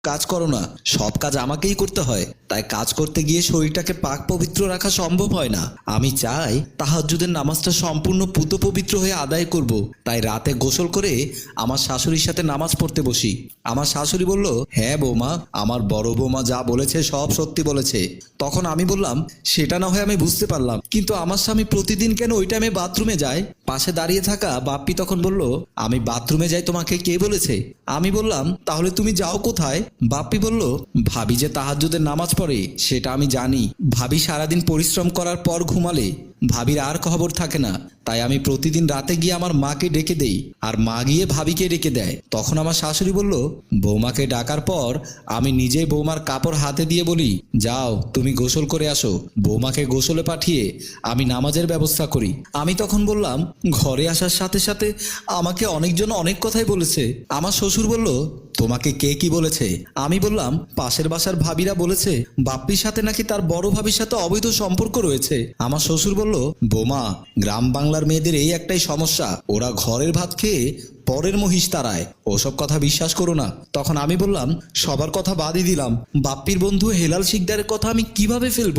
কাজ করো না, সব কাজ আমাকেই করতে হয়। তাই কাজ করতে গিয়ে শরীরটাকে পাক পবিত্র রাখা সম্ভব হয় না। আমি চাই তাহাজ্জুদের নামাজটা সম্পূর্ণ পুত পবিত্র হয়ে আদায় করব। তাই রাতে গোসল করে আমার শাশুড়ির সাথে নামাজ পড়তে বসি। আমার শাশুড়ি বলল, হ্যাঁ বৌমা, আমার বড় বৌমা যা বলেছে সব সত্যি বলেছে। তখন আমি বললাম, সেটা না হয় আমি বুঝতে পারলাম, কিন্তু আমার স্বামী প্রতিদিন কেন ওই টাইমে বাথরুমে যায়? পাশে দাঁড়িয়ে থাকা বাপ্পি তখন বলল, আমি বাথরুমে যাই তোমাকে কে বলেছে? আমি বললাম, তাহলে তুমি যাও কোথায়? বাপ্পি বলল, ভাবি যে তাহাজ্জুদের নামাজ পড়ে সেটা আমি জানি। ভাবি সারাদিন পরিশ্রম করার পর ঘুমালে ভাবির আর খবর থাকে না। তাই আমি প্রতিদিন রাতে গিয়ে আমার মাকে ডেকে দেই, আর মা গিয়ে ভাবিকে ডেকে দেয়। তখন আমার শাশুড়ি বলল, বৌমাকে ডাকার পর আমি নিজেই বৌমার কাপড় হাতে দিয়ে বলি, যাও তুমি গোসল করে আসো। বৌমাকে গোসলে পাঠিয়ে আমি নামাজের ব্যবস্থা করি। আমি তখন বললাম, ঘরে আসার সাথে সাথে আমাকে অনেকজন অনেক কথাই বলেছে। আমার শ্বশুর বলল, তোমাকে কে কি বলেছে? আমি বললাম, পাশের বাসার ভাবিরা বলেছে বাপ্পির সাথে নাকি তার বড় ভাবির সাথে অবৈধ সম্পর্ক রয়েছে। আমার শ্বশুর বলল, বোমা, গ্রাম বাংলার মেয়েদের এই একটাই সমস্যা, ওরা ঘরের ভাত খেয়ে পরের মহিষ তাড়ায়, ওসব কথা বিশ্বাস করো না। তখন আমি বললাম, সবার কথা বাদই দিলাম, বাপ্পির বন্ধু হেলাল শিকদারের কথা আমি কিভাবে ফেলবো?